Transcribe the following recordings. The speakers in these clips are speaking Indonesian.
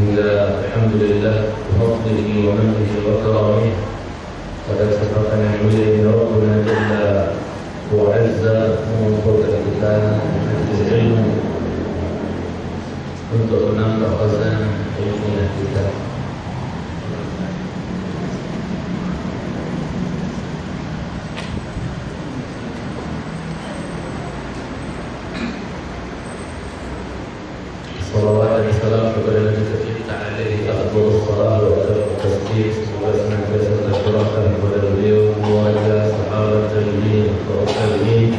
sehingga alhamdulillah bifadlihi wa mannihi wa karamihi pada kesempatan yang mulia ini Rabbuna Jalla wa Azza mengumpulkan kita majlis ilmu untuk menambah khazanah ilmiah kita. Salawat dan salam kepada Nabi kita alaihi afdhalus salawat wa atammus taslim. Semoga senantiasa tercurahkan kepada beliau, keluarga, sahabat tabi'in, tabi'in,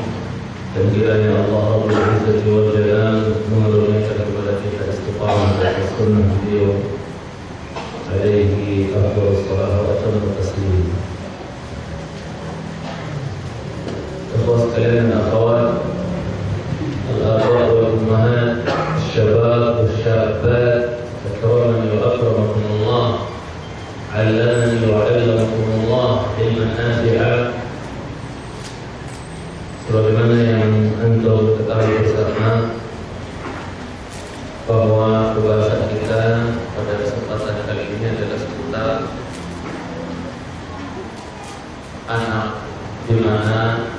dan kiranya Allah Rabbul Izzati wal Jalal mengaruniakan kepada kita istiqamah atas sunnah beliau alaihi afdhalus salawat wa atammus taslim. Ikhwah sekalian dan akhwat, al-aba wal ummahat, الشباب والشابات، أكرمني وأكرمكم الله، علمني وعلمكم الله علما نافعا. Sebagaimana yang antum ketahui bersama bahwa pembahasan kita pada kesempatan kali ini adalah seputar anak, di mana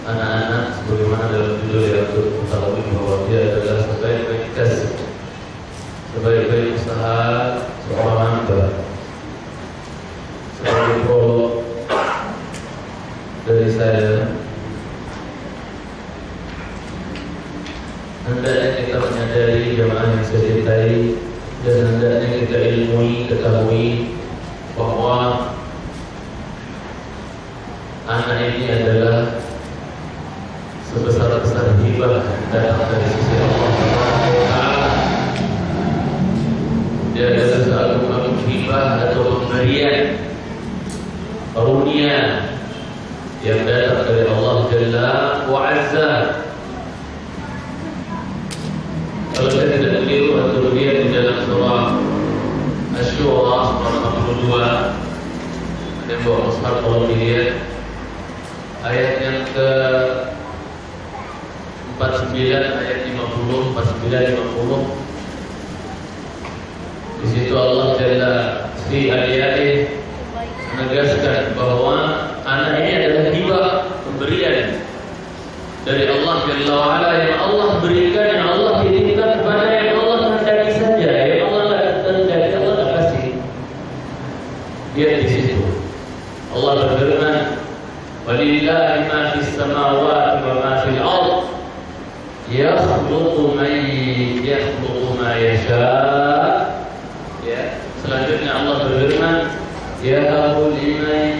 anak-anak sebagaimana dalam judul yang diketahui bahwa dia adalah sebaik-baik kasih, sebaik-baik usaha seorang hamba. Sebagai prolog dari saya, hendaknya kita menyadari jamaah yang saya cintai, dan hendaknya kita ilmui, ketahui bahwa anak ini adalah sebesar-besar hibah datang dari sisi Allah Subhanahu wa Ta'ala. Dia adalah seagung-agung hibah atau pemberian karunia yang datang dari Allah Jalla wa Azza. Kalau saya tidak keliru, atau dia di dalam surah Asy-Syura surah 62, ada bawa mushaf kalau dilihat ayat yang ke 49 ayat 50, 49-50. Di situ Allah Jalla fi aliyah menegaskan bahwa anak ini adalah hibah, pemberian dari Allah Jalla wa Ala, yang Allah berikan, yang Allah titipkan kepada yang Allah kehendaki saja, yang Allah kehendaki Allah tak kasih. Lihat di situ Allah berfirman, walillahi ma fis samawati wa ma fil ardh yakhluqu ma yasha. Ya, selanjutnya Allah berfirman, yahabu liman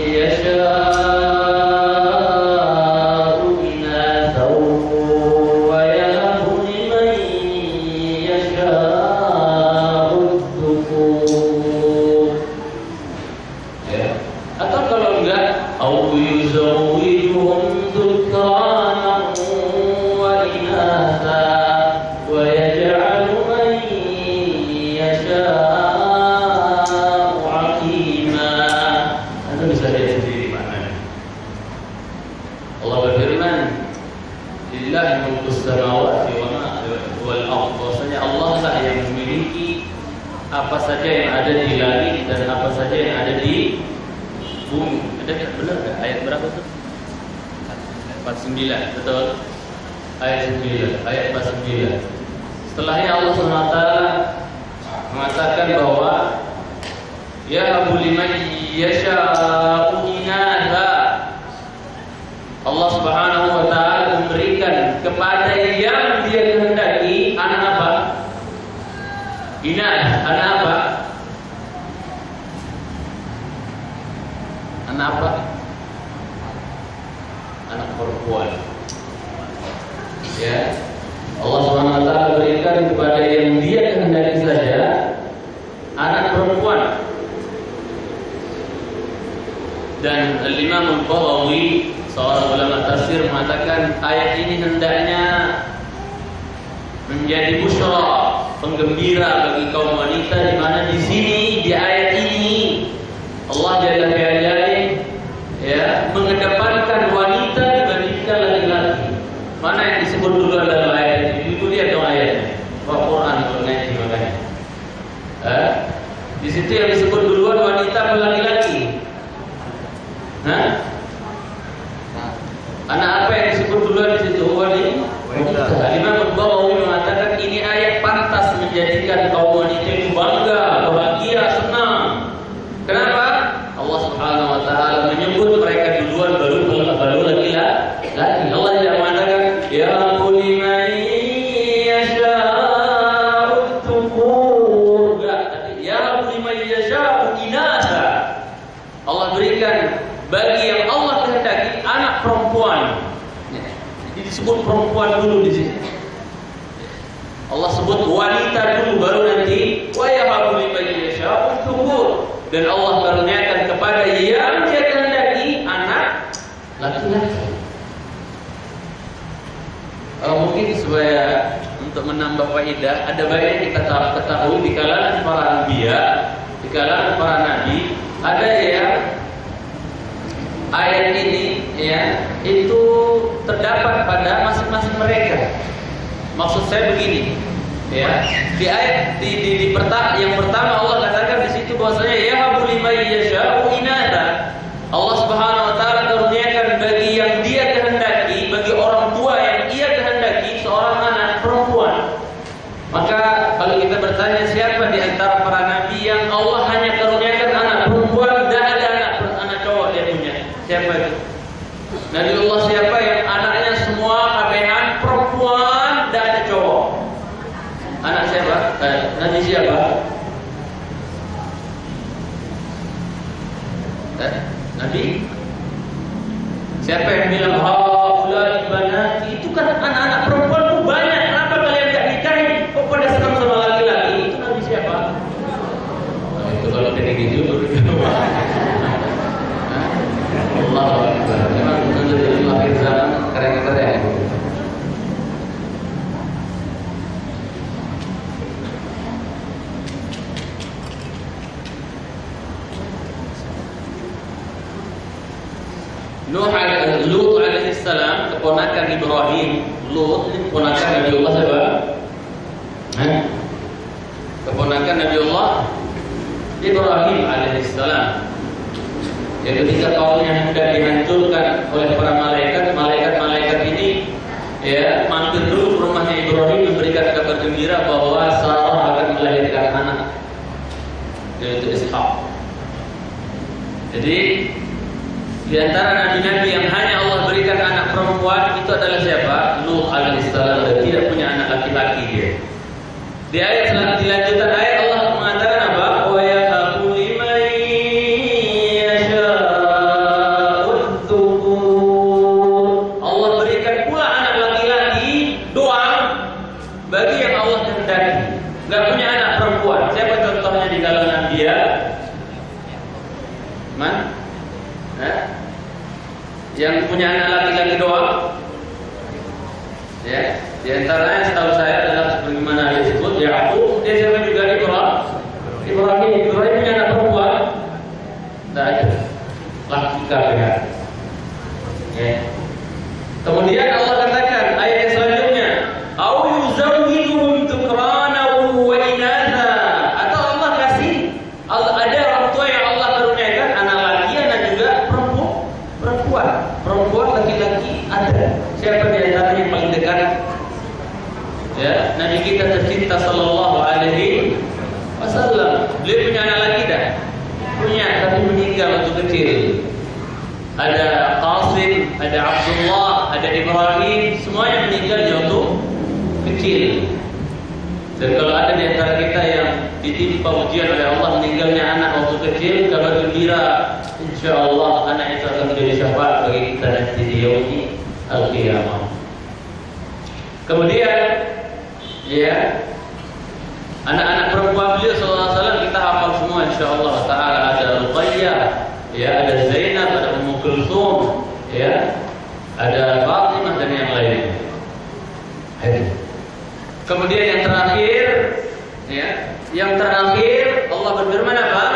yasha'u inathan wa yahabu liman yasha'u dhukur. Ya, atau kalau enggak, au yuzawwijuhum dhukranan apa saja yang ada di langit dan apa saja yang ada di bumi. Ada benar nggak? Ayat berapa tuh? 49, betul? Ayat 9, ayat 49. Setelahnya Allah SWT mengatakan bahwa yahabu liman yasha'u inatha. Allah Subhanahu wa Ta'ala memberikan kepada yang Dia kehendaki anak apa? Inat, anak apa? Anak apa? Anak perempuan. Ya, Allah Subhanahu wa Ta'ala berikan kepada yang Dia kehendaki saja anak perempuan. Dan Al-Imam Al-Baghawi, seorang ulama tafsir, mengatakan ayat ini hendaknya menjadi busyra, penggembira bagi kaum wanita, di mana di sini di ayat ini Allah Jalla wa'ala ya mengedepankan wanita dibandingkan laki-laki. Mana yang disebut dulu dalam ayat ini? Itu lihat dong ayatnya. Al-Quran situ yang disebut duluan wanita atau laki-laki? Hah? Anak apa yang disebut duluan di situ? Wanita. Imam Al-Bawawi mengatakan ini ayat pantas menjadikan kaum wanita itu bangga, bahagia, senang. Kenapa? Allah Subhanahu wa taala menyebut mereka duluan baru laki-laki. Allah tidak mengatakan ya liman yasha'u tuqur. Ya liman yasha'u inatha. Allah berikan bagi yang Allah kehendaki anak perempuan. Jadi disebut perempuan dulu di sini. Allah sebut wanita dulu baru nanti wa yahabu liman yasha'u tuqur. Dan Allah karuniakan kepada yang Dia kehendaki anak laki-laki. Mungkin supaya untuk menambah faedah, ada banyak kita ketahui di kalangan para anbiya, di kalangan para nabi, ada yang ayat ini ya itu terdapat pada masing-masing mereka. Maksud saya begini, ya di ayat yang pertama Allah katakan di situ bahwasanya ya habu liman yasha'u inatha. Allah Subhanahu wa taala karuniakan bagi yang Dia kehendaki, bagi orang tua yang Ia kehendaki seorang anak perempuan. Maka kalau kita bertanya siapa di antara para nabi yang Allah hanya karuniakan anak perempuan, tidak ada anak cowok dia punya? Siapa itu? Nabiullah siapa yang anaknya semua kabehan perempuan, tidak ada cowok? Anak siapa? Nabi siapa? Nabi? Siapa yang bilang haulai banati? Itu kan anak-anak perempuan tuh banyak. Kenapa kalian tidak nikahin? Kok pada senang sama laki-laki? Itu Nabi siapa? Itu kalau kayak gitu Allah Akbar. Memang menjadi akhir zaman keren-keren. Lut alaihissalam keponakan Ibrahim. Lut ini keponakan Nabiullah siapa? Keponakan Nabiullah Ibrahim alaihissalam. Jadi ketika kaumnya hendak dihancurkan oleh para malaikat ini ya mampir dulu ke rumahnya Ibrahim memberikan kabar gembira bahwa Sarah akan melahirkan anak, yaitu Ishak. Jadi di antara nabi-nabi yang hanya Allah berikan anak perempuan itu adalah siapa? Nuh alaihissalam, dan tidak punya anak laki-laki dia. Di ayat selanjutnya ayat Allah mengatakan apa? Wa yahabu liman yasha'u tuqur. Allah berikan pula anak laki-laki doang bagi yang Allah kehendaki. Enggak punya anak perempuan. Siapa contohnya di kalangan anbiya? Yang punya anak laki-laki doang, ya. Di antaranya setahu saya adalah sebagaimana disebut Yakub, dia siapa juga Ibrahim punya anak perempuan, tidak ada, laki kalian. Ya. Kemudian Allah katakan ayat yang selanjutnya, au yuzawwijuhum tukrana wa inatha, atau Allah kasih ada orang tua yang Allah karuniakan anak laki dan juga perempuan laki-laki ada. Siapa di antara yang paling dekat? Ya, Nabi kita tercinta sallallahu alaihi wasallam. Beliau punya anak laki dah? Punya, tapi meninggal waktu kecil. Ada Qasim, ada Abdullah, ada Ibrahim, semuanya meninggal waktu kecil. Dan kalau ada di antara kita yang ditimpa ujian oleh Allah meninggalnya anak waktu kecil, kabar gembira, insyaallah anak itu akan menjadi syafaat bagi kita nanti di yaumil qiyamah. Kemudian ya, anak-anak perempuan beliau sallallahu alaihi wasallam kita hafal semua insyaallah taala. Ada Ruqayyah, ya, ada Zainab, ada Ummu Kulthum, ya, ada Fatimah dan yang lain. Kemudian yang terakhir, ya, Allah berfirman apa?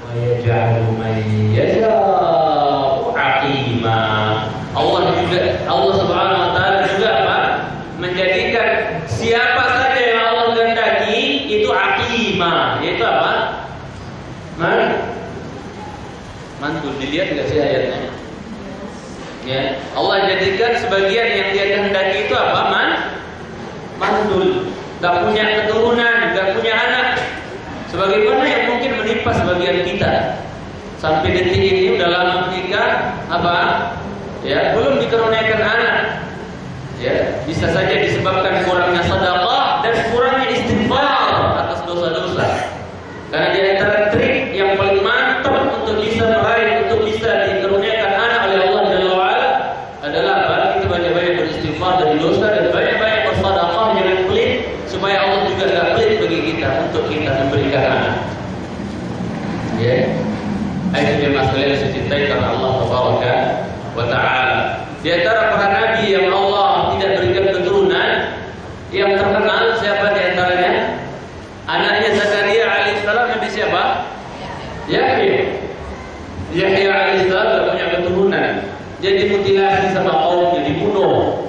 Wa yaj'alu man yasha'u 'aqima. Allah Subhanahu wa taala juga apa? Menjadikan siapa saja yang Allah kehendaki itu aqima, yaitu apa? Mantul. Dilihat nggak sih ayatnya? Ya, Allah jadikan sebagian yang Dia kehendaki itu apa? Mantul. Gak punya keturunan, gak punya anak. Sebagaimana yang mungkin menimpa sebagian kita. Sampai detik ini udah lama menikah, apa? Ya, belum dikaruniakan anak. Ya, bisa saja disebabkan kurangnya sedekah dan kurangnya istighfar atas dosa-dosa. Karena di antara trik yang paling mantap untuk bisa meraih, untuk bisa dikaruniakan anak oleh Allah Jalla wa'ala adalah apa? Kita banyak-banyak beristighfar dari dosa dan banyak-banyak bersedekah, jangan pelit, supaya Allah juga gak pelit bagi kita untuk kita memberikan anak. Ya, ayat yang masalah yang dicintai karena Allah Tabaraka wa Ta'ala. Di antara para nabi yang Allah tidak berikan keturunan, yang terkenal siapa di antaranya? Anaknya Zakaria alaihissalam, Nabi siapa? Yahya alaihissalam tidak punya keturunan. Dia dimutilasi sama kaumnya, dibunuh.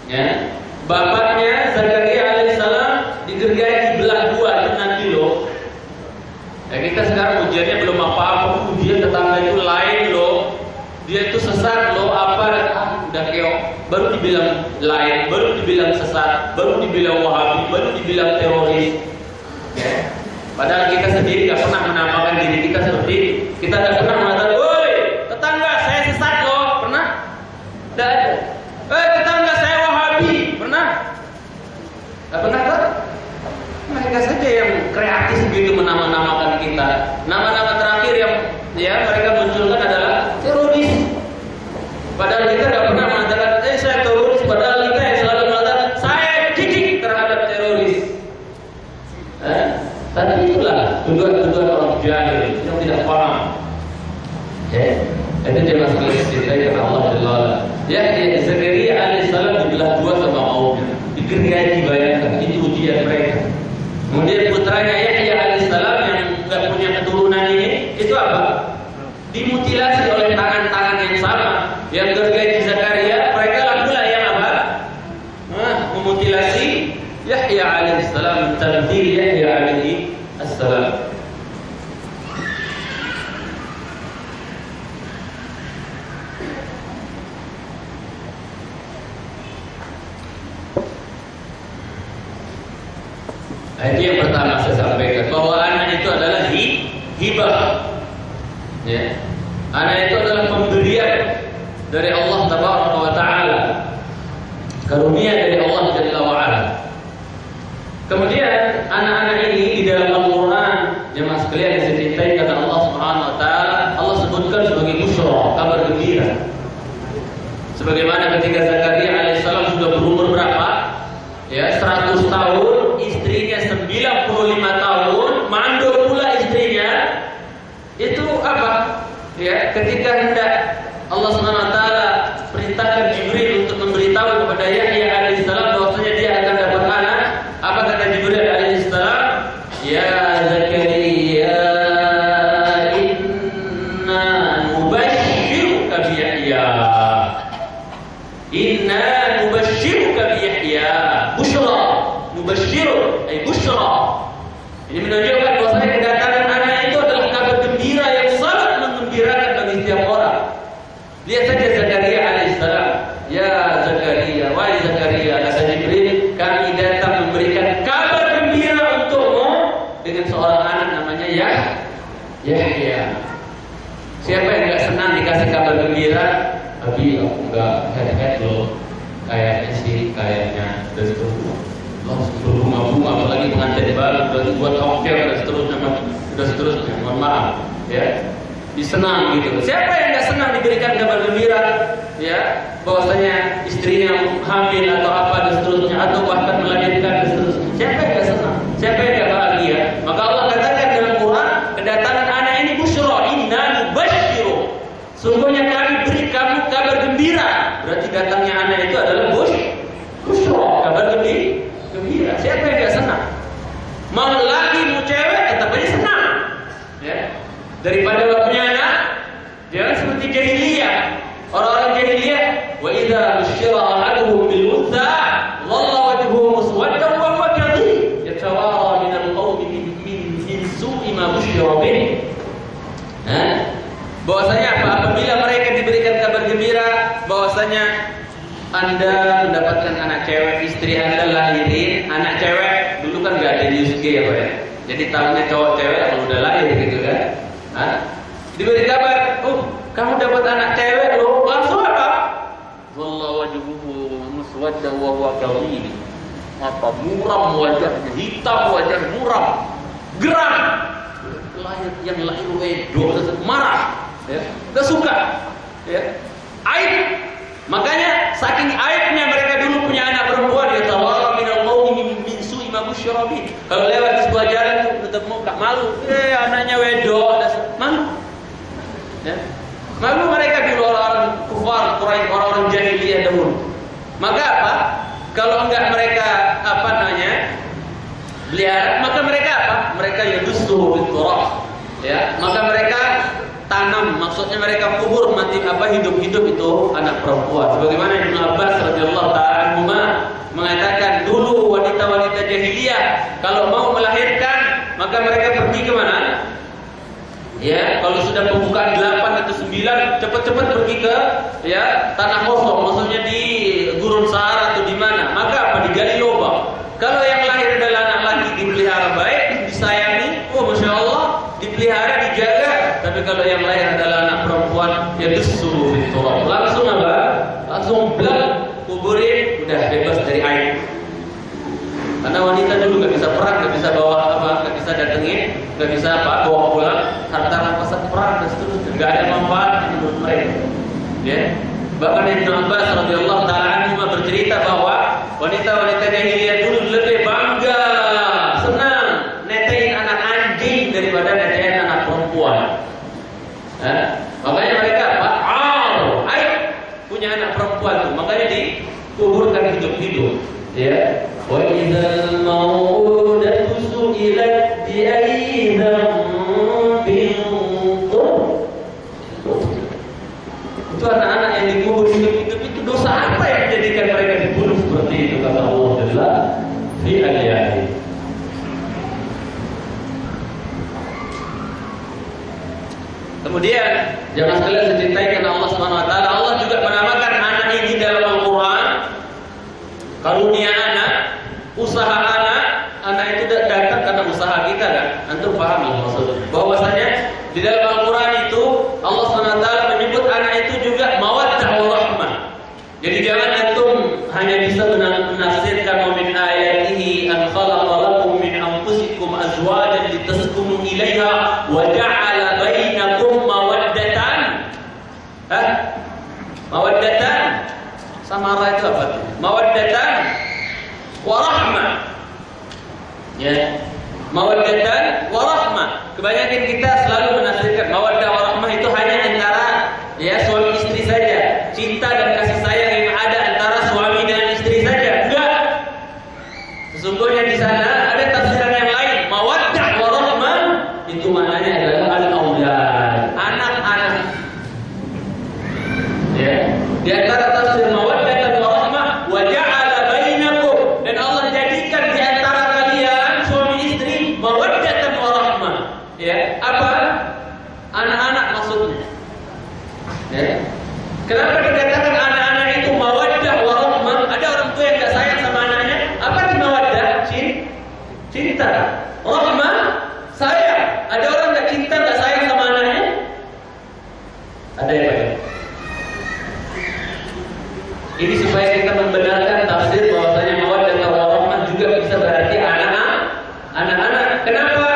Ya. Bapaknya Zakaria alaihissalam digergaji belah dua, itu nanti loh. Ya, kita sekarang ujiannya belum apa-apa, ujian tetangga itu lain loh. Dia itu sesat loh, apa udah keok, baru dibilang lain, baru dibilang sesat, baru dibilang wahabi, baru dibilang teroris. Ya. Padahal kita sendiri gak pernah menamakan diri kita seperti kita gak pernah mengatakan, woi tetangga saya sesat loh, pernah? Tidak ada. Tetangga saya wahabi, pernah? Gak pernah kan? Mereka saja yang kreatif begitu menama-namakan kita. Nama-nama terakhir yang mereka munculkan adalah teroris. Padahal kita gak pernah mengatakan, saya teroris. Padahal kita yang selalu mengatakan, saya jijik terhadap teroris. Tapi itulah tuduhan-tuduhan orang jahil yang tidak paham. Ya, itu dia masalah dicintai karena Allah Jalla wa'ala. Ya, Zakaria alaihissalam dibelah dua sama kaumnya, digergaji, bayangkan itu ujian mereka. Kemudian putranya Yahya alaihissalam yang nggak punya keturunan ini, itu apa? Dimutilasi oleh tangan-tangan yang sama. Yang gergaji Zakaria, mereka lah pula yang apa? Memutilasi Yahya alaihissalam, tamthil Yahya alaihissalam. Itu yang pertama saya sampaikan, bahwa anak itu adalah hibah. Ya. Anak itu adalah pemberian dari Allah Tabaraka wa Ta'ala, karunia dari Allah Jalla wa'ala. Kemudian anak-anak ini di dalam Al-Quran, jemaah sekalian yang saya cintai karena Allah Subhanahu wa Ta'ala, Allah sebutkan sebagai busyra, kabar gembira. Sebagaimana ketika Zakaria alaihissalam sudah berumur berapa? Ya, 100 tahun, istrinya 95 tahun, mandul pula istrinya. Itu apa? Ya, ketika hendak Allah Subhanahu wa Ta'ala perintahkan Jibril untuk memberitahu kepada Yahya alaihissalam bahwasanya dia akan dapat anak, apa kata Jibril alaihissalam? Ya Zakaria, inna nubashshiruka bi Yahya. Inna nubashshiruka bi Yahya. Busyra, nubashshiru ay busyra. Ini menunjukkan bahwasanya kedatangan anak itu adalah kabar gembira yang sangat menggembirakan bagi setiap orang. Lihat saja Zakaria alaihissalam. Ya Zakaria, wahai Zakaria, kata Jibril, kami datang memberikan kabar gembira untukmu dengan seorang anak namanya Yahya. Siapa yang enggak senang dikasih kabar gembira? Tapi aku enggak head loh. Kayaknya sih, kayaknya dan seterusnya. Bunga-bunga, apalagi pengantin baru, dan buat ongkir dan seterusnya. Mohon maaf, ya. Disenang gitu. Siapa yang nggak senang diberikan kabar gembira, ya, bahwasanya istrinya hamil atau apa dan seterusnya, atau bahkan melahirkan dan seterusnya. Siapa yang nggak senang? Siapa yang nggak bahagia? Maka Allah katakan dalam Quran, kedatangan anak ini busyra, inna nubashshiru. Sungguhnya kami beri kamu kabar gembira. Berarti datangnya anak itu adalah busyra, kabar gembira. Siapa yang nggak senang? Mau laki mau cewek tetap aja senang, ya. Daripada punya anak, jangan seperti jahiliyah. Orang-orang jahiliyah, wa idza busyira ahaduhum bil untha dhalla wajhuhu muswaddan wa huwa kadhib yatawara min al-qawmi min su'i ma busyira bih. Bahwasanya apa? Apabila mereka diberikan kabar gembira bahwasanya Anda mendapatkan anak cewek, istri Anda lahirin anak cewek. Dulu kan nggak ada USG ya Pak ya. Jadi tahunya cowok cewek kalau udah lahir gitu kan. Hah? Diberi kabar, kamu dapat anak cewek loh. Langsung apa? Wallahu wajhuhu muswaddan wa huwa kadhib. Apa muram wajahnya, hitam wajah muram, geram. Yang lahir wedo marah, ya, gak suka, ya, aib. Makanya saking aibnya mereka dulu punya anak perempuan, ya tawara minal qaumi min su'i ma busyira bih. Kalau lewat di sebuah jalan tuh tetap muka malu, anaknya wedo, malu. Ya. Malu mereka dulu orang-orang kufar, orang-orang jahiliyah dahulu. Maka apa? Kalau enggak mereka pelihara, maka mereka apa? Mereka yadussuhu bit-turab. Ya, maka mereka tanam, maksudnya mereka kubur mati hidup-hidup itu anak perempuan. Sebagaimana Ibnu Abbas radhiyallahu ta'ala anhuma mengatakan dulu wanita-wanita jahiliyah kalau mau melahirkan maka mereka pergi ke mana? Ya, kalau sudah pembukaan 8 atau 9 cepat-cepat pergi ke tanah kosong, maksudnya di gurun Sahara atau di mana. Maka apa? Digali lubang. Kalau yang lahir adalah anak laki dipelihara baik, disayangi, masya Allah, dipelihara, dijaga. Tapi kalau yang lahir adalah anak perempuan, ya disuruh diturab. Langsung apa? Langsung blak, kuburin, udah bebas dari air. Karena wanita dulu nggak bisa perang, nggak bisa bawa nggak bisa datengin, nggak bisa bawa pulang harta rampasan perang dan seterusnya. Nggak ada manfaat menurut mereka. Ya. Bahkan Ibnu Abbas radhiyallahu ta'ala anhu bercerita bahwa wanita-wanita jahiliyah dulu lebih bangga, senang netein anak anjing daripada netein anak perempuan. Makanya mereka punya anak perempuan tuh, makanya dikuburkan hidup-hidup. Ya. Wa idzal mau'udatu su'ilat bi ayyi dhanbin itu anak-anak yang dikubur hidup-hidup itu dosa apa yang menjadikan mereka dibunuh seperti itu, kata Allah Jalla fi ayatihi. Kemudian jangan sekalian dicintai karena Allah Subhanahu wa taala. Allah juga menamakan anak ini dalam Al-Qur'an karunia anak, usaha anak itu datang karena usaha kita kan. Antum paham maksudnya? Bahwasanya di dalam Al-Qur'an itu Allah Subhanahu wa taala menyebut anak itu juga mawaddah wa rahmah. Jadi jangan antum hanya bisa menafsirkan min ayatihi an khalaqa lakum min anfusikum azwajan litaskunu ilaiha wa ja'ala bainakum mawaddatan. Mawaddatan sama itu apa? Mawaddatan wa rahmah. Ya. Mawaddatan wa rahmah. Kebanyakan kita selalu menafsirkan mawaddah wa rahmah itu hanya antara suami istri saja. Cinta dan kasih sayang yang ada antara suami dan istri saja. Enggak. Sesungguhnya di sana ada tafsiran yang lain. Mawaddah wa rahmah itu maknanya adalah al-aulad, anak-anak. Ya. Di antara tafsir mawaddah wa rahmah wa ja'ala bainakum, dan Allah jadikan di antara kalian suami istri mawaddah wa rahmah. Ya, apa? Anak-anak maksudnya. Ya. Kenapa dikatakan anak-anak itu mawaddah wa rahmah? Ada orang tua yang enggak sayang sama anaknya. Apa sih mawaddah? Cinta. Rahmah, sayang. Ada orang enggak cinta, enggak sayang sama anaknya? Ada ya, Pak? Ini supaya kita membenarkan tafsir bahwasanya mawaddah wa rahmah juga bisa berarti anak-anak. Kenapa?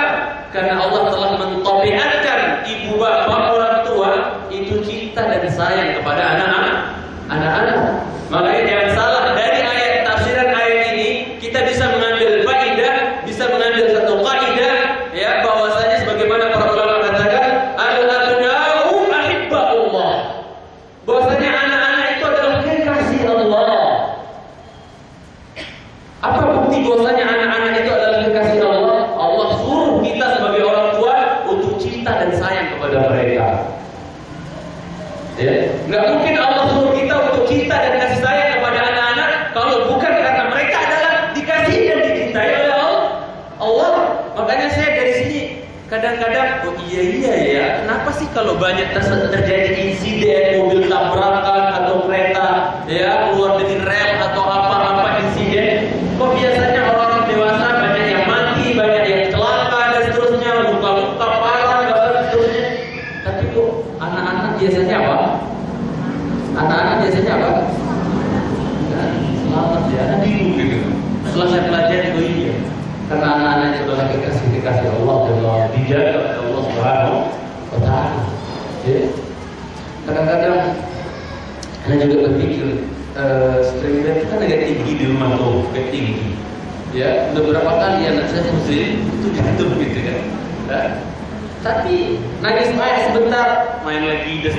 Karena Allah telah mentabiatkan ibu bapak orang tua itu cinta dan sayang kepada anak-anak. Makanya jangan salah, dari ayat tafsiran ayat ini kita bisa mengambil faedah, bisa mengambil satu kaidah bahwasanya sebagaimana para ulama katakan al-abna'u ahibbaullah. Bahwasanya anak-anak itu adalah kekasih Allah. Apa bukti bahwasanya anak-anak itu adalah kekasih Allah? Allah suruh kita sebagai orang tua untuk cinta dan sayang kepada mereka. Ya, nggak mungkin Allah suruh kita untuk cinta dan kasih sayang kepada anak-anak kalau bukan karena mereka adalah dikasih dan dicintai oleh Allah. Makanya saya dari sini kadang-kadang oh iya ya, kenapa sih kalau banyak terjadi insiden mobil tabrakan atau kereta ya keluar dari rel atau apa insiden, kok biasanya orang-orang dewasa banyak yang mati, banyak yang celaka dan seterusnya, luka-luka parah dan seterusnya. Tapi kok anak-anak biasanya apa? Anak-anak biasanya apa? Selamat ya, anak bingung gitu. Setelah saya pelajari itu iya, karena anak-anak itu adalah kekasih Allah dan dijaga oleh Allah Subhanahu wa Ta'ala. Ya. Kadang-kadang saya juga berpikir string band itu kan agak tinggi di rumah tuh, agak tinggi. Ya, beberapa kali anak saya muslim itu jatuh gitu kan. Ya. Tapi nangis main sebentar, main lagi dan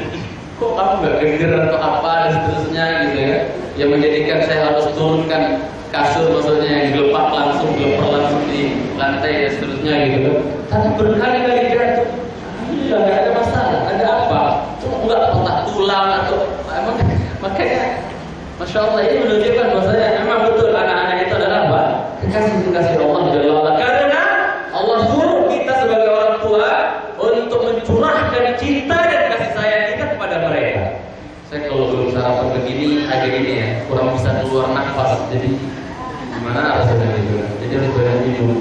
kok kamu nggak geger atau apa dan seterusnya gitu ya. Yang menjadikan saya harus turunkan kasur, maksudnya yang gelepak langsung di lantai dan seterusnya gitu. Tapi berkali-kali jatuh, ya nggak ada masalah. Ada apa? Cuma nggak patah tulang atau emang makanya, masya Allah ini menunjukkan bahwasanya memang betul anak-anak itu adalah apa? Kekasih Allah Jalla wa'ala. Karena Allah suruh kita sebagai orang tua untuk mencurahkan cinta dan kasih sayang kita kepada mereka. Saya kalau belum sarapan begini agak gini ya, kurang bisa keluar nafas. Jadi gimana rasanya gitu? Jadi harus banyak minum.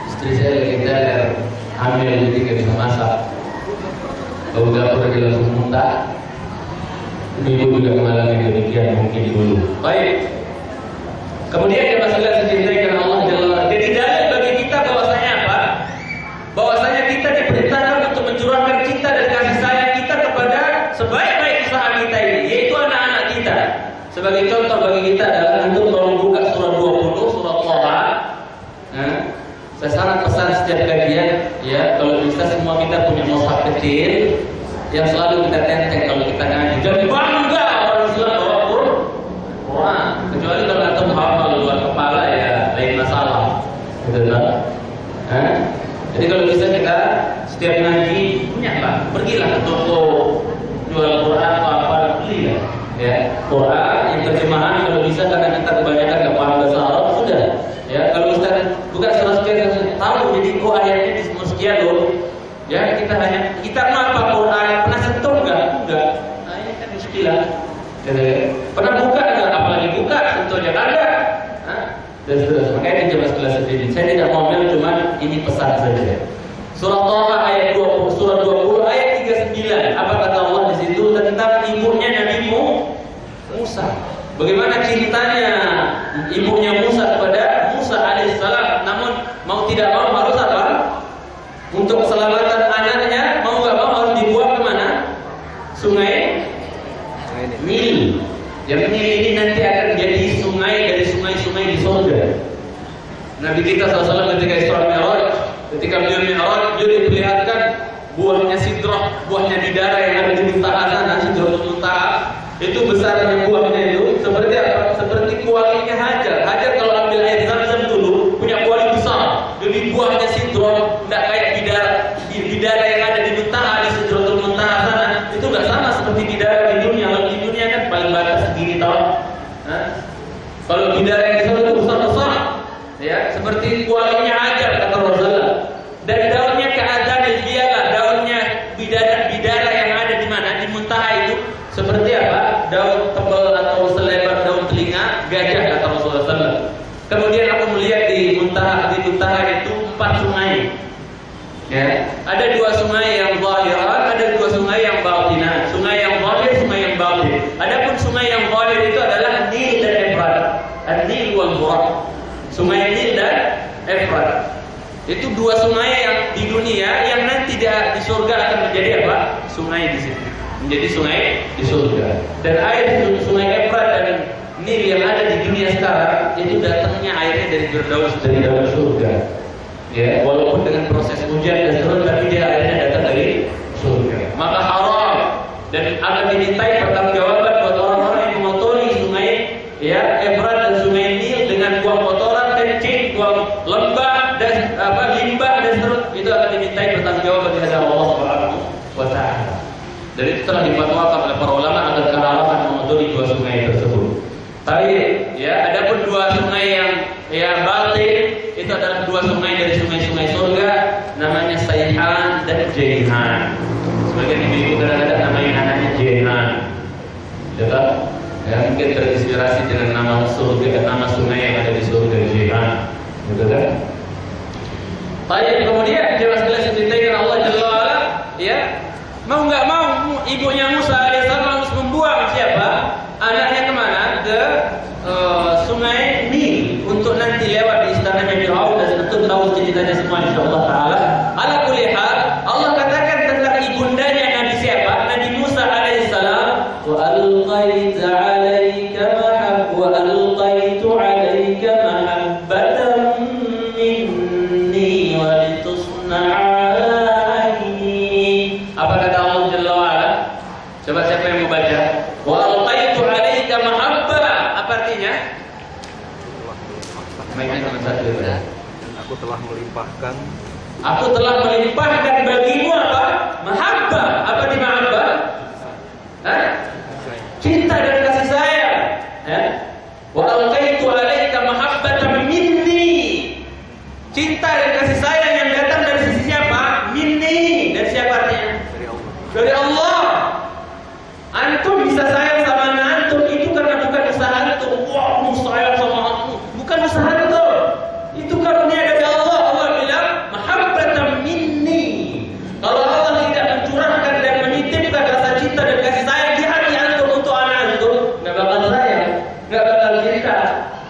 Istri saya lagi teler, hamil jadi nggak bisa masak. Kalau dapur lagi langsung muntah. Ibu juga mengalami demikian mungkin dulu. Baik. Kemudian yang masalah dicintai karena Allah Jalla wa'ala. Jadi dalil bagi kita bahwasanya apa? Bahwasanya kita diperintahkan untuk mencurahkan cinta dan kasih sayang kita kepada sebaik-baik usaha kita ini, yaitu anak-anak kita. Sebagai contoh bagi kita adalah untuk tolong buka surah 20, surah Thaha. Saya sangat pesan setiap kajian, ya kalau bisa semua kita punya mushaf kecil yang selalu kita tenteng kalau kita ngaji. Dan bangga orang Islam bawa Quran. Kecuali kalau antum hafal luar kepala ya lain masalah. Gitu kan? Jadi kalau bisa kita setiap ngaji punya Pak, pergilah ke toko jual Quran atau apa beli ya. Quran yang terjemahan kalau bisa, karena kita kebanyakan nggak paham bahasa Arab sudah. Ya kalau Ustaz buka surah sekian tahu jadi ayatnya di sekian loh. Ya kita apa Quran pernah sentuh enggak? Nah ini kan muskilah. Pernah buka enggak? Apalagi buka sentuh jangan ada. Dan seterusnya. Makanya di jamaah kelas ini saya tidak mau ambil, cuman ini pesan saja. Surah Thaha ayat 20, surah 20 ayat 39. Apa kata Allah di situ tentang ibunya Nabi Musa? Bagaimana cintanya ibunya Musa kepada Musa alaihissalam? Namun mau tidak mau harus apa? Untuk keselamatan anaknya, mau nggak mau harus dibuang kemana? Sungai Nil. Yang Nil ini nanti akan jadi sungai dari sungai-sungai di surga. Nabi kita SAW ketika Isra Mi'raj, ketika beliau Mi'raj, beliau diperlihatkan buahnya sidrah, buahnya bidara yang ada di muntaha sana, sidratul muntaha. Itu besarnya buahnya itu seperti apa? Seperti kualinya Hajar. Hajar kalau ambil air Zam-Zam dulu punya kuali besar. Jadi buahnya sidrah tidak kayak bidara yang ada di muntaha, di sidratul muntaha sana. Itu nggak sama seperti bidara di dunia. Kalau di dunia kan paling batas segini tahun. Kalau bidara yang di sana itu besar-besar. Ya, seperti kualinya Hajar kata Rasulullah. Dan daunnya keadaan biarlah daunnya bidara yang ada di mana? Di muntaha itu seperti apa? Daun tebal atau selebar daun telinga gajah kata Rasulullah SAW. Kemudian aku melihat di muntaha itu 4 sungai. Ya, ada 2 sungai yang zahiran, ada 2 sungai yang batinan. Sungai yang zahir, sungai yang batin. Adapun sungai yang zahir itu adalah Nil dan Efrat. An-Nil wal Furat. Sungai Nil dan Efrat. Itu 2 sungai yang di dunia yang nanti di surga akan menjadi apa? Sungai di situ. Menjadi sungai di surga. Dan air sungai Efrat dan Nil yang ada di dunia sekarang itu datangnya airnya dari Firdaus, dari dalam surga. Ya, walaupun dengan proses hujan dan seterusnya, tapi dia airnya datang dari surga. Maka haram dan akan dimintai pertanggungjawaban buat orang-orang yang mengotori sungai ya Efrat dan sungai Nil dengan buang kotoran, kencing, buang lembah dan limbah dan seterusnya, itu akan dimintai pertanggungjawaban di hadapan Allah Subhanahu wa Ta'ala. Dan itu telah difatwakan oleh para ulama agar keharaman mengotori 2 sungai tersebut. Tapi Ya, adapun dua sungai yang batin itu adalah dua sungai dari sungai-sungai surga, namanya Sayhan dan Jayhan. Sebagian ibu-ibu kadang-kadang namanya anaknya Jayhan. Betul? Ya, mungkin terinspirasi dengan nama surga, nama sungai yang ada di surga Jayhan. Betul kan? Baik, kemudian jelas-jelas diceritakan Allah Jalla wa'ala, ya, mau nggak mau ibunya Musa alaihissalam harus membuang siapa? Anaknya kemana? Ke sungai Nil untuk nanti lewat di istananya Firaun, dan tentu tahu ceritanya semua insyaallah taala. Ala kulli hal, Allah katakan tentang ibundanya Nabi siapa? Nabi Musa alaihissalam, wa alqaitu 'alaika mahabbatan minni wa litusna'a 'aini. Apa kata Allah Jalla wa ala? Coba siapa yang mau baca? Wa alqaitu 'alaika mahabbah. Apa artinya? Aku telah melimpahkan. Aku telah melimpahkan bagimu apa? Mahabbah. Apa di mahabbah? Cinta dan kasih sayang. Wa alqaitu 'alaika mahabbatan minni. Cinta dan kasih sayang yang datang dari sisi siapa? Minni. Dari siapa artinya? Dari Allah. Antum bisa sayang sama anak antum itu karena bukan usaha antum. Wah, aku sayang sama antum. Bukan usaha antum. Itu karunia dari Allah. Allah bilang mahabbatan minni. Kalau Allah tidak mencurahkan dan menitipkan rasa cinta dan kasih sayang di hati antum untuk anak antum, nggak bakal sayang, nggak bakal cinta.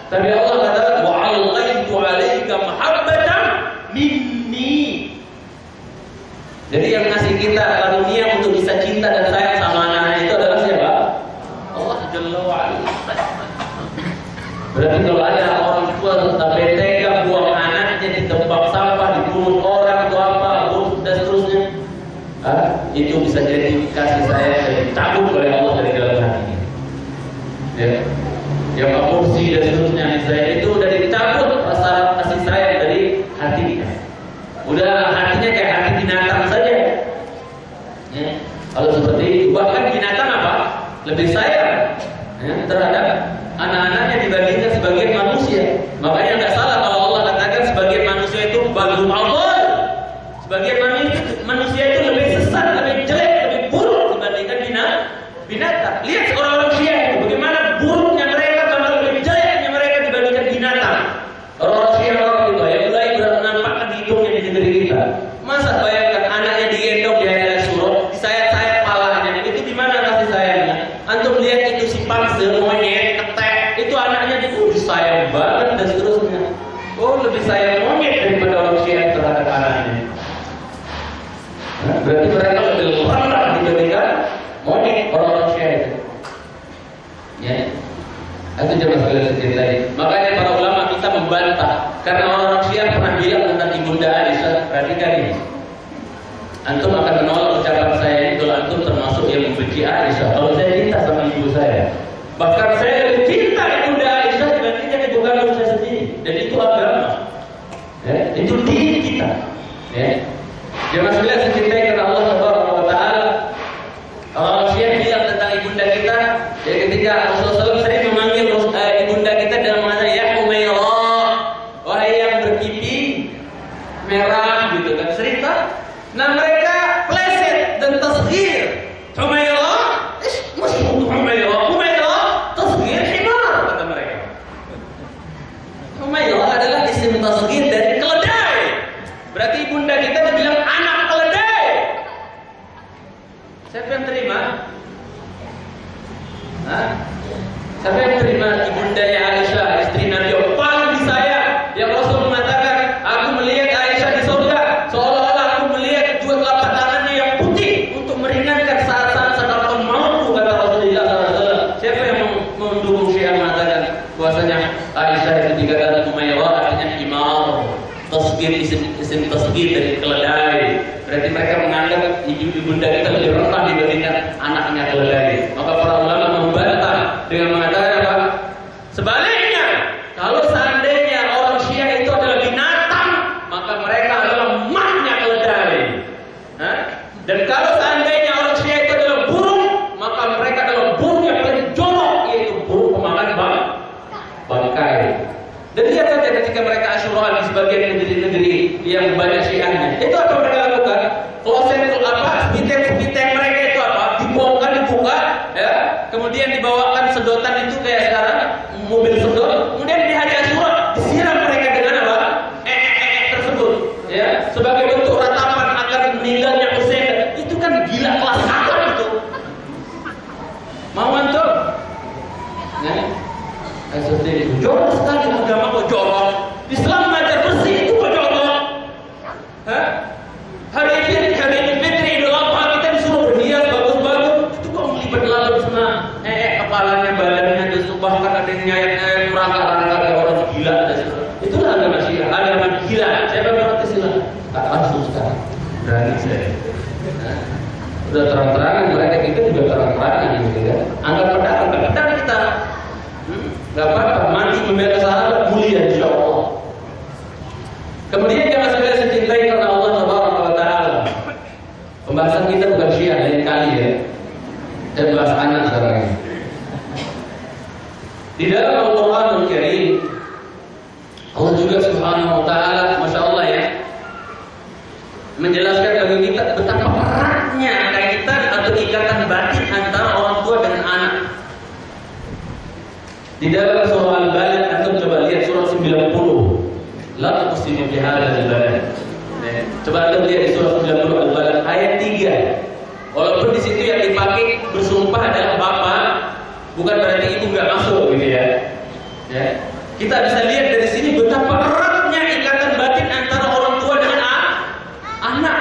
Tapi Allah kata wa 'alaitu 'alaika mahabbatan minni. Jadi yang ngasih kita karunia untuk bisa cinta dan sayang sama anak-anak itu adalah siapa? Allah Jalla wa'ala. Berarti kalau ada orang tua sampai tega buang anaknya di tempat sampah, dibunuh orang atau apa, dan seterusnya, itu bisa jadi kasih sayang yang dicabut oleh Allah dari dalam hatinya. Ya, yang aborsi dan seterusnya, misalnya itu udah dicabut rasa kasih sayang dari hatinya. Udah hatinya kayak hati binatang saja. Ya. Kalau seperti itu, bahkan binatang apa? Lebih sayang terhadap anak-anaknya dibandingkan sebagian manusia. Makanya nggak salah kalau Allah katakan sebagian manusia itu balum awal. Sebagian manusia itu lebih sesat, lebih jelek, lebih buruk dibandingkan binatang. Lihat orang-orang Syiah itu bagaimana buruknya mereka, sama lebih jeleknya mereka dibandingkan binatang. Orang-orang Syiah orang itu yang mulai menampakkan hidungnya di negeri kita. Masa bayangkan anaknya digendong di hari Asyura, disayat-sayat palanya, itu di mana kasih sayangnya? Antum lihat itu si pangsil, monyet, ketek, itu anaknya disayang banget dan seterusnya. Oh, lebih sayang monyet daripada orang Syiah terhadap anaknya. Berarti mereka lebih rendah dibandingkan monyet orang-orang Syiah itu. Ya, itu coba sekalian cerita tadi. Makanya para ulama kita membantah karena orang Syiah pernah bilang tentang ibunda Aisyah. Perhatikan ini. Antum akan menolak ucapan saya ini kalau antum termasuk yang membenci Aisyah. Kalau saya cinta sama ibu saya, bahkan saya lebih cinta ibunda Aisyah dibandingkan ibu kandung saya sendiri. Dan itu agama. Ya, itu diri kita. Ya. Jangan sekalian mencintai karena Allah Subhanahu wa taala. Orang Syiah bilang tentang ibunda kita, ya ketika Rasulullah SAW sering memanggil ibunda kita dalam mengatakan ya Humairah, wahai yang berkipi merah gitu kan, sering tak? Nah mereka pleset dan tasghir. Humairah, masih Humairah, tasghir himar kata mereka. Humairah adalah isim tasghir dari keledai. Berarti ibunda kita dibilang anak keledai. Siapa yang terima? Siapa yang terima ibundanya Aisyah, istri Nabi yang paling disayang, yang Rasul mengatakan, aku melihat Aisyah di surga seolah-olah aku melihat dua telapak tangannya yang putih untuk meringankan saat-saat sakaratul maut, kata Rasulullah SAW. Siapa yang mendukung Syiah mengatakan bahwasanya Aisyah itu dikatakan Humairah artinya himar, tasghir isim tasghir dari keledai. Berarti mereka menganggap ibunda kita lebih rendah dibandingkan anaknya keledai. Maka para ulama membantah dengan mengatakan apa? Sebaliknya, kalau seandainya orang Syiah itu adalah binatang, maka mereka adalah emaknya keledai. Dan kalau seandainya orang Syiah itu adalah burung, maka mereka adalah burung yang paling jorok, yaitu burung pemakan ketika mereka Asyura di sebagian negeri-negeri yang banyak Syiahnya, itu apa mereka lakukan? Kloset spiteng mereka itu apa? Dibongkar, dibuka, ya. Kemudian dibawakan sedotan itu kayak sekarang mobil sedot, kemudian di hari Asyura disiram mereka dengan apa? Tersebut, ya, sebagai bentuk ratapan akan meninggalnya Husain. Itu kan gila kelas akal itu. Mau antum? Ya. Seperti itu. Jorok sekali agama kok jorok. Islam mengajar bersih itu kok jorok. Hah? Hari Idul Fitri, Idul Adha kita disuruh berhias bagus-bagus. Itu kok melibat lalu sana. Kepalanya, badannya disubahkan, ada yang nyayat-nyayat rangka-rangka kayak orang gila. Itulah agama Syiah, agama gila. Siapa yang protes Islam? Tak langsung sekarang. Berani saya. Udah terang-terangan mereka kita juga terang-terangan gitu ya. Anggap pedang kita. Gak apa-apa, mati membela sahabat mulia insya Allah. Kemudian jangan sekali cintai karena Allah Taala. Pembahasan kita bukan Syiah lain kali ya. Dan bahas anak sekarang ini. Di dalam Al-Quranul Karim, Allah juga Subhanahu Wa Taala, masya Allah ya, menjelaskan bagi kita betapa eratnya kaitan atau ikatan batin antara orang tua dengan anak. Di dalam surah Al-Balad, antum coba lihat surah 90. La tuqsimu bi hadzal balad. Coba antum lihat di surah 90 Al-Balad ayat 3. Walaupun di situ yang dipakai bersumpah adalah bapak, bukan berarti ibu enggak masuk gitu ya. Ya. Kita bisa lihat dari sini betapa eratnya ikatan batin antara orang tua dengan anak.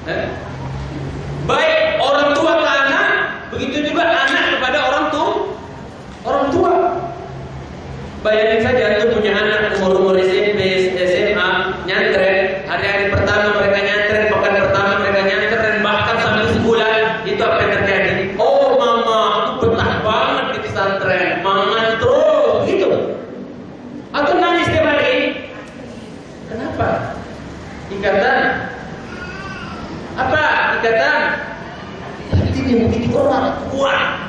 Ya. Baik orang tua ke anak, begitu juga anak kepada orang tua. Bayangin saja antum punya anak umur SMP, SMA, nyantren, hari-hari pertama mereka nyantren, pekan pertama mereka nyantren, bahkan sampai sebulan, itu apa yang terjadi? Oh mama, aku betah banget di pesantren, mama terus, gitu. Atau nangis setiap hari. Kenapa? Ikatan. Apa? Ikatan. Ini begitu orang kuat.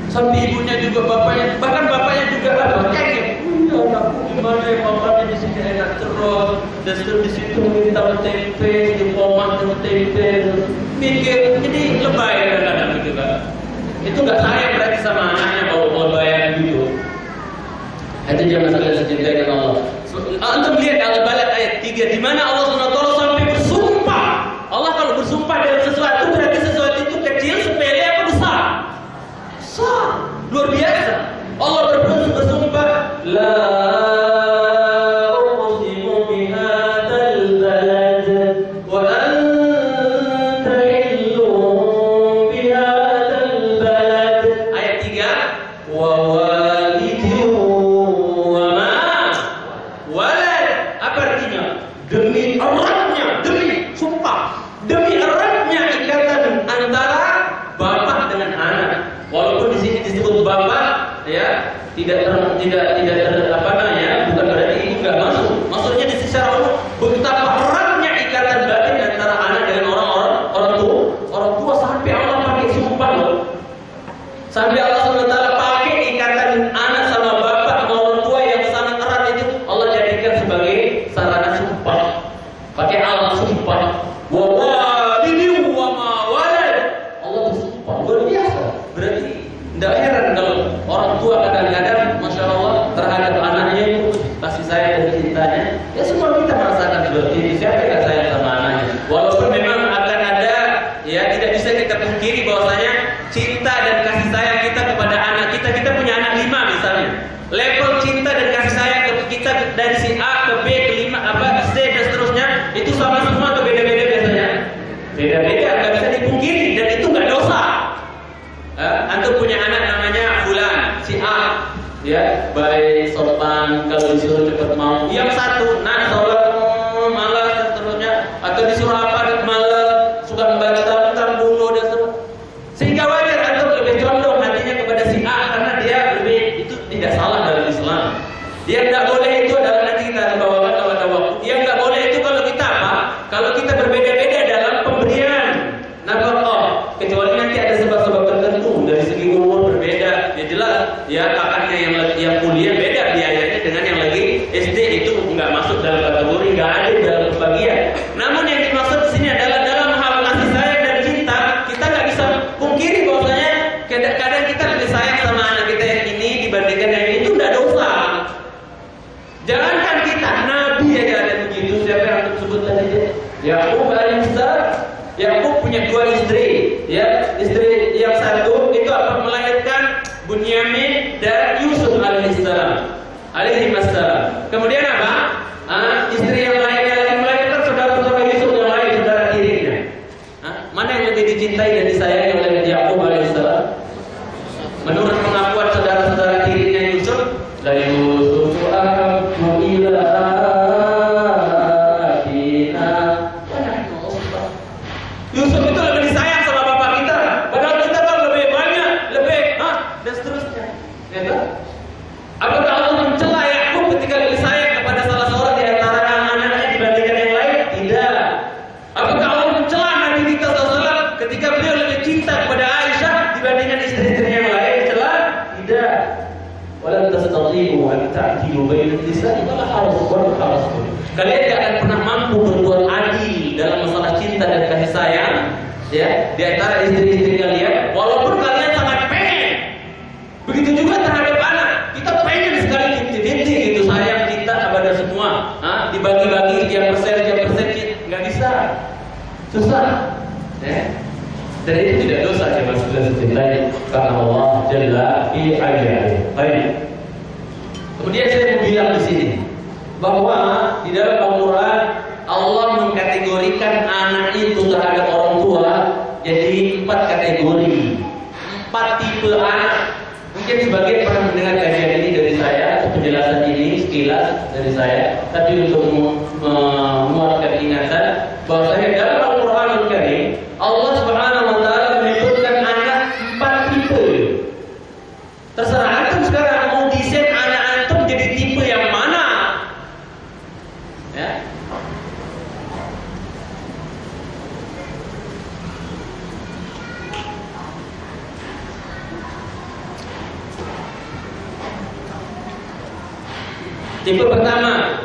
Sampai ibunya juga bapaknya, bahkan bapaknya juga apa? Kaget. Ya anakku gimana ya, bapaknya di sini enak terus, dan di situ minta tempe, di pomat tempe, mikir jadi lebay kadang-kadang gitu kan. Itu nggak sayang berarti sama anaknya kalau lebayan gitu. Itu jangan sekali cintai dengan Allah. Antum lihat Al-Balad ayat 3 di mana Allah SWT sampai bersumpah. Allah kalau bersumpah dalam sesuatu berarti sesuatu itu kecil, sepele apa besar? Besar, luar biasa. Allah bersumpah, la uqsimu bihadzal balad wa anta hillun bihadzal balad. Ayat 3, wa walidin wa ma walad. Apa artinya? Demi eratnya, demi sumpah, demi eratnya ikatan antara bapak dengan anak. Walaupun di sini disebut bapak, ya, tidak apa namanya, bukan berarti ibu nggak masuk. Maksudnya di secara umum betapa eratnya ikatan batin antara anak dengan orang tua sampai Allah pakai sumpah loh. Sampai Allah SWT pakai ikatan anak sama bapak sama orang tua yang sangat erat itu Allah jadikan sebagai sarana sumpah. Pakai alat sumpah. Wa walidin wa ma walad. Allah bersumpah luar biasa. Berarti tidak heran kalau orang tua kadang-kadang masya Allah terhadap anaknya itu kasih sayang dan cintanya. Ya semua kita merasakan seperti ini. Siapa yang sayang sama anaknya? Walaupun memang akan ada, ya tidak bisa kita pungkiri bahwasanya cinta dan kasih sayang kita kepada anak kita. Kita punya anak 5 misalnya. Level cinta dan kasih sayang kita dari si A ke B ke 5 C dan seterusnya itu sama semua atau beda-beda biasanya? Beda-beda, nggak bisa dipungkiri dan itu nggak dosa. Antum punya anak namanya Fulan, si A, ya, baik, sopan, kalau disuruh cepat mau. Yang satu, nah sholat malas dan seterusnya, atau disuruh apa malas, suka membaca tentang bunuh dan seterusnya. Sehingga wajar antum lebih condong hatinya kepada si A karena dia lebih, itu tidak salah dalam Islam. Yang tidak boleh itu adalah nanti kita bawakan pada waktu. Yang tidak boleh itu kalau kita apa? Kalau kita berbeda-beda dalam pemberian nafkah, kecuali nanti ada sebab-sebab tertentu dari segi umur berbeda, ya jelas, ya kakaknya yang kuliah beda biayanya dengan yang lagi SD itu nggak masuk dalam kategori, nggak ada dalam kebahagiaan. Namun yang dimaksud di sini adalah dalam hal kasih sayang dan cinta, kita nggak bisa pungkiri bahwasanya kadang-kadang kita lebih sayang sama anak kita yang ini dibandingkan yang ini, itu udah dosa. Jangankan kita, Nabi aja ada begitu. Siapa yang aku sebut tadi? Yakub alaihissalam. Yakub punya 2 istri. Ya, istri yang satu itu apa, melahirkan Bunyamin dan Yusuf alaihissalam. Kemudian apa? Istri yang lainnya lagi melahirkan saudara-saudara Yusuf yang lain, saudara tirinya. Mana yang lebih dicintai dan disayangi oleh Yakub alaihissalam? Menurut pengakuan saudara-saudara tirinya Yusuf, la Yusuf ahabbu ila abina. Yusuf itu lebih disayang sama bapak kita, padahal kita kan lebih banyak, lebih dan seterusnya. Ya, apakah Allah mencela Yakub ketika lebih sayang kepada salah seorang di antara anak-anaknya dibandingkan yang lain? Tidak. Apakah Allah mencela Nabi kita SAW ketika beliau lebih cinta kepada Aisyah dibandingkan istri-istri yang lain? Celah? Tidak. Walan tastati'u an ta'dilu bainan nisa'i wala harastum. Kalian tidak akan pernah mampu berbuat adil dalam masalah cinta dan kasih sayang, ya, di antara istri-istri kalian, walaupun kalian sangat pengen. Begitu juga terhadap anak, kita pengen sekali inti-inti gitu sayang kita kepada semua, dibagi-bagi tiap persen, nggak bisa, susah, ya. Dan itu tidak dosa ya Mas, sudah dicintai karena Allah Jalla fi'ala. Baik. Kemudian saya mau bilang di sini bahwa di dalam Al-Quran Allah mengkategorikan anak itu terhadap orang tua jadi 4 kategori, 4 tipe anak. Mungkin sebagian pernah mendengar kajian ini dari saya, penjelasan ini sekilas dari saya, tapi untuk menguatkan ingatan bahwasanya dalam Al-Quranul Karim Allah Subhanahu wa taala menyebutkan anak 4 tipe. Terserah antum sekarang mau desain anak antum jadi tipe yang mana. Ya. Tipe pertama,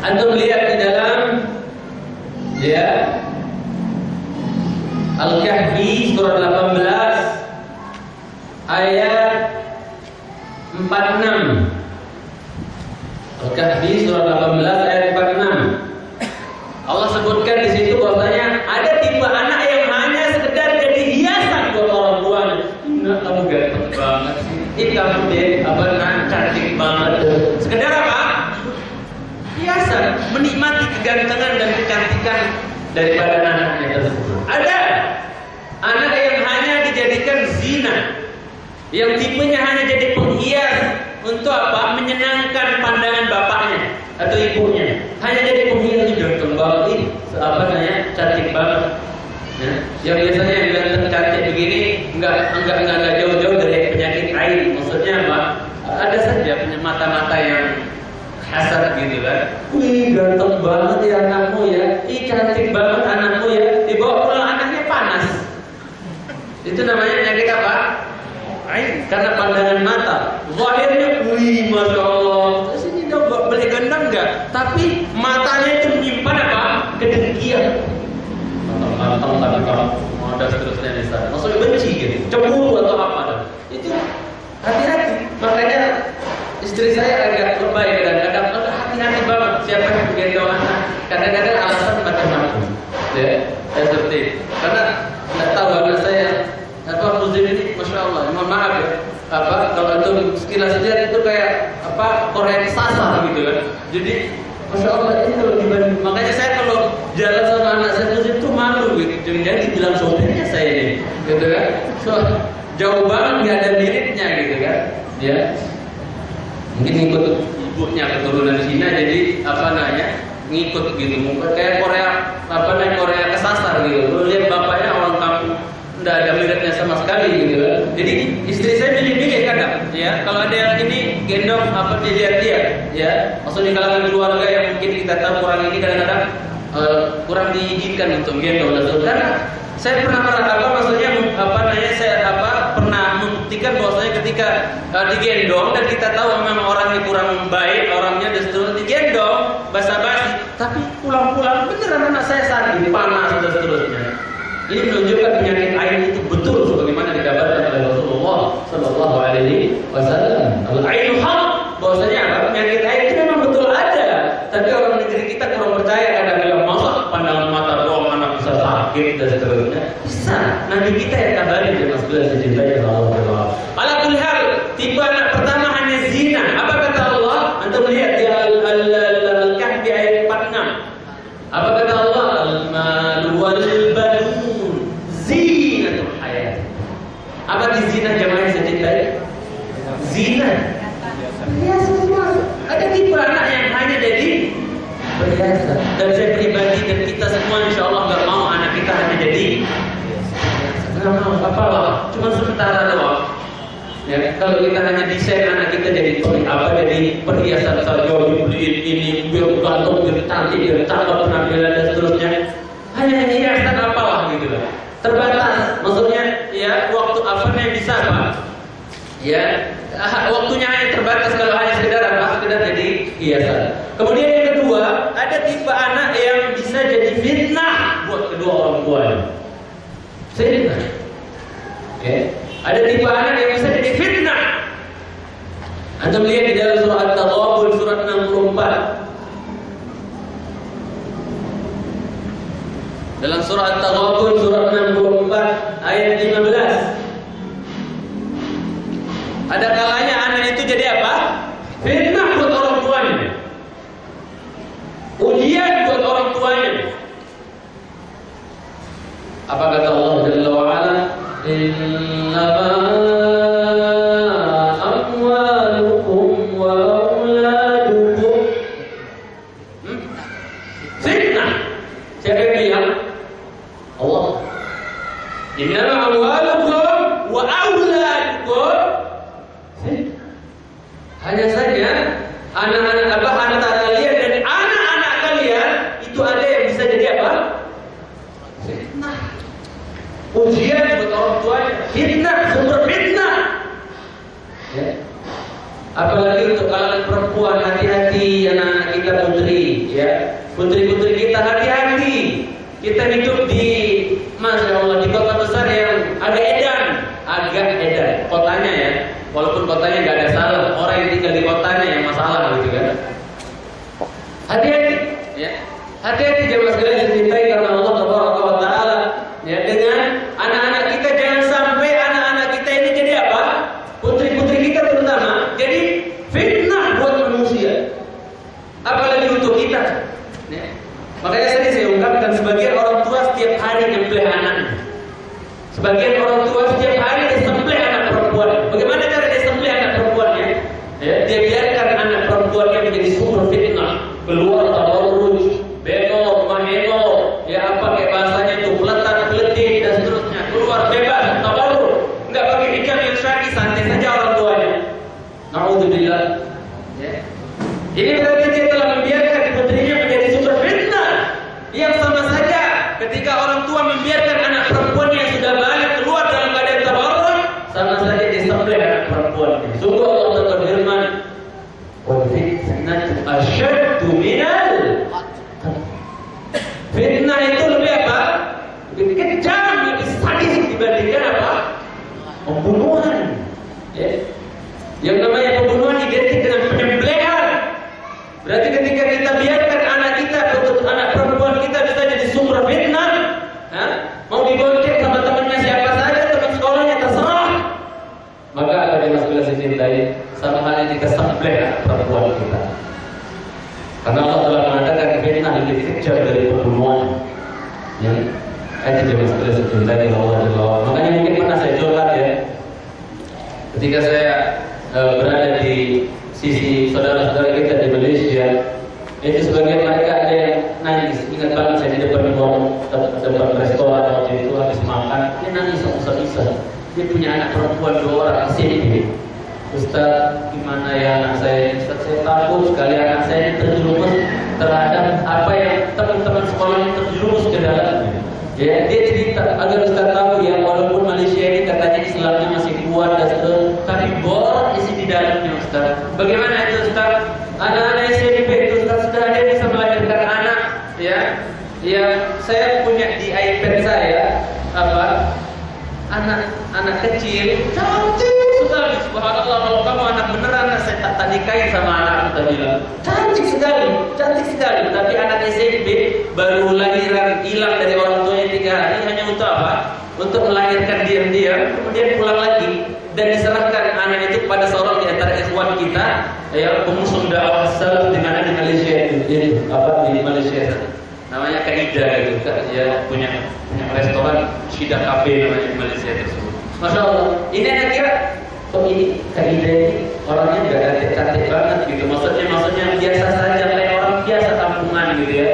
antum lihat di dalam Al-Kahfi surat 18 ayat 46. Al-Kahfi surat 18 ayat 46. Allah sebutkan di situ bahwasanya ada tipe anak yang hanya sekedar jadi hiasan buat orang tuanya. Nah, kamu ganteng banget sih. Kamu deh cantik banget. Sekedar apa? Hiasan, menikmati kegantengan dan kecantikan daripada anaknya tersebut. Ada anak yang hanya dijadikan zina, yang tipenya hanya jadi penghias untuk apa? Menyenangkan pandangan bapaknya atau ibunya. Hanya jadi penghias, ganteng banget ini, cantik banget. Ya, yang biasanya yang ganteng cantik begini enggak jauh-jauh dari penyakit ain. Maksudnya apa? Ada saja mata-mata yang hasad gitu kan. Wih, ganteng banget ya anakmu ya. Ih, cantik banget anakmu ya. Dibawa pulang anaknya panas. Itu namanya penyakit apa? Ain, karena pandangan mata. Zahirnya, wih, masya Allah. Terus ini udah beli gendang enggak? Tapi matanya itu menyimpan apa? Kedengkian. Tapi kalau mau ada seterusnya di sana, maksudnya benci gitu, cemburu atau apa? Itu hati-hati. Makanya istri saya agak lebay kadang-kadang, hati-hati banget siapa yang gendong anak. Kadang-kadang alasan macam-macam. Ya, seperti karena nggak tahu anak saya muslim ini, masya Allah, mohon maaf ya. Kalau itu sekilas lihat itu kayak Korea kesasar gitu kan. Jadi masya Allah ini kalau dibanding, makanya saya kalau jalan sama anak saya muslim itu malu gitu. Jangan dibilang sopirnya saya ini, gitu kan. So, jauh banget nggak ada miripnya gitu kan. Ya, mungkin ikut ibunya keturunan Cina, jadi ngikut gitu. Mungkin kayak Korea kesasar gitu. Lu lihat bapaknya orang kampung, nggak ada miripnya sama sekali gitu kan. Jadi istri saya milih-milih kadang, ya. Kalau ada yang ini gendong dilihat dia, ya. Maksudnya kalangan keluarga yang mungkin kita tahu kurang ini kadang-kadang kurang diizinkan untuk gendong. Karena saya pernah saya pernah membuktikan bahwasanya ketika digendong dan kita tahu memang orangnya kurang baik, orangnya seterusnya digendong, basa-basi, tapi pulang-pulang beneran anak saya sakit, panas dan seterusnya. Ini menunjukkan penyakit ain itu betul sebagaimana dikabarkan oleh Rasulullah Sallallahu Alaihi Wasallam. Al-ainu haq, bahwasanya apa? Penyakit ain itu memang betul ada, tapi orang negeri kita kurang percaya, kadang bilang masa pandangan mata doang anak bisa sakit dan seterusnya. Bisa. Nabi kita yang kabarin dia Mas Bilal dicintai oleh Allah. Ala kulli hal, tipe anak pertama hanya zina. Apa kata Allah? Antum lihat di Al-Kahfi ayat 46. Apa kata Allah? Al-mal wal banun zinatul hayat. Apa di zina jamaah yang dicintai? Zina. Ya semua. Ada tipe anak yang hanya jadi berhiasa. Dan saya pribadi dan kita semua insya Allah nggak mau anak kita hanya jadi nggak mau apalah, cuma sementara doang. Ya, kalau kita hanya desain anak kita jadi perhiasan saja, dibeliin ini, biar gantung, biar cantik, biar cakep penampilan dan seterusnya. Hanya hiasan apalah gitu lah. Terbatas, maksudnya ya waktu apanya bisa Pak. Ya, waktunya hanya terbatas kalau hanya sekedar apa? Sekedar jadi hiasan. Kemudian yang kedua, ada tipe anak yang bisa jadi fitnah buat kedua orang tuanya. Fitnah. Oke. Ada tipe anak yang bisa jadi fitnah. Anda melihat di dalam surah At-Taghabun surat 64. Dalam surah At-Taghabun surat 64 ayat 15. Ada kalanya anak itu jadi apa? Fitnah buat orang tuanya. Ujian buat orang tuanya. Apa kata Allah Jalla wa Ala? Innama amwalukum wa auladukum fitnah. Siapa yang bilang? Allah. Innama amwalukum wa auladukum fitnah. Hanya saja anak-anak harta kalian dan anak-anak kalian itu ada yang bisa jadi apa? Fitnah. Ujian buat orang tuanya. Fitnah, sumber fitnah. Ya. Apalagi untuk kalangan perempuan, hati-hati anak-anak kita putri, ya. Putri-putri kita hati-hati. Kita hidup di, Masya Allah, di kota besar yang agak edan. Kotanya ya. Walaupun kotanya nggak ada salah, orang yang tinggal di kotanya yang masalah gitu kan. Hati-hati, ya. Hati-hati jemaah sekalian dicintai karena Allah Subhanahu wa taala. Ya, dengan anak-anak kita jangan sampai anak-anak kita ini jadi apa? Putri-putri kita terutama jadi fitnah buat manusia. Apalagi untuk kita. Ya. Makanya saya ungkapkan sebagian orang tua setiap hari nyembelih anaknya. Sebagian orang tua setiap hari disembelih anak perempuan. Bagaimana cara disembelih anak perempuannya? Ya, dia biarkan anak perempuannya menjadi sumber fitnah, keluar tabarruj, beno, maheno, ya apa kayak bahasanya itu, peletak, peletik dan seterusnya, keluar bebas, tabarruj, enggak pakai hijab yang syar'i, santai saja orang tuanya. Na'udzubillah. Ya. Ini berarti dia telah membiarkan putrinya menjadi sumber fitnah. Yang sama saja ketika orang tua membiarkan anak perempuannya yang sudah balik keluar dalam keadaan tabarruj, sama saja disembelih anak perempuannya. Sungguh Allah berfirman, "Wa fitnatu asyaddu minal qatl." Fitnah itu lebih apa? Lebih kejam, lebih sadis dibandingkan apa? Pembunuhan. Ya. Yang namanya pembunuhan identik dengan penyembelihan. Berarti ketika kita biarkan anak kita, anak perempuan kita bisa jadi sumber fitnah, mau digonceng sama temannya siapa saja, teman sekolahnya terserah. Maka apa yang Mas Bilal dicintai, sama halnya kita sembelih anak perempuan kita. Karena Allah telah mengatakan fitnah lebih kejam dari pembunuhan. Yang itu dia Mas Bilal dicintai Allah Jalla. Makanya mungkin pernah saya curhat ya, ketika saya berada di sisi saudara-saudara kita di Malaysia, itu sebagian mereka ada yang nangis. Ingat banget saya di depan restoran waktu itu habis makan, dia nangis usah-usah. Dia punya anak perempuan 2 orang SMP. Ustaz, gimana ya anak saya? Ustaz, saya takut sekali anak saya terjerumus terhadap apa yang teman-teman sekolahnya terjerumus ke dalamnya. Ya, dia cerita agar Ustaz tahu ya, walaupun Malaysia ini katanya Islamnya masih kuat dan seterusnya, tapi bor isi di dalamnya Ustaz. Bagaimana itu Ustaz? Anak-anak SMP itu Ustaz sudah ada yang bisa melahirkan anak, ya. Ya, saya punya di iPad saya anak kecil, cantik sekali. Subhanallah, kalau kamu anak beneran, saya tak nikahin sama anak kita bilang. Cantik sekali. Tapi anak SMP baru lahiran, hilang dari orang tuanya 3 hari hanya untuk apa? Untuk melahirkan diam-diam, kemudian pulang lagi dan diserahkan anak itu kepada seorang di antara ikhwan kita, ya, pengusung dakwah salaf di mana di Malaysia itu, di Malaysia sana. Namanya Kaida gitu, dia punya restoran Syida Cafe namanya di Malaysia tersebut. Masya Allah, ini anak kira kok ini Kaida ini orangnya nggak cantik banget gitu, maksudnya biasa saja kayak orang biasa kampungan gitu ya,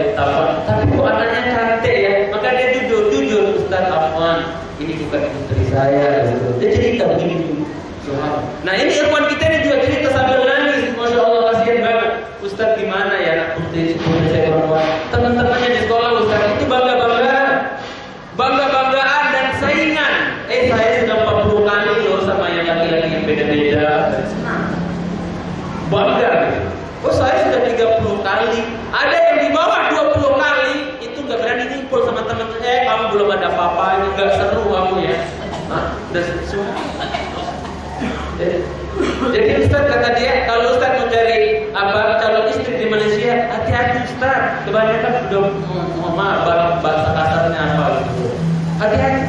tapi kok anaknya cantik ya, maka dia jujur Ustaz Afwan, ini bukan istri saya gitu. Dia cerita begini. Nah ini ikhwan kita ini juga cerita sambil nangis, Masya Allah, kasihan banget. Ustaz gimana ya anak putri saya perempuan, teman-temannya di sekolah Ustaz itu bangga-banggaan dan saingan. Saya sudah 40 kali loh sama yang laki-laki yang beda-beda. Bangga gitu. Oh saya sudah 30 kali. Ada yang di bawah 20 kali itu gak berani ngumpul sama teman-teman. Kamu belum ada apa-apanya, gak seru kamu ya. Dan semua. Jadi Ustaz kata dia, kalau Ustaz mau cari calon istri di Malaysia, hati-hati Ustaz. Kebanyakan sudah bahasa kasarnya apa gitu. Hati-hati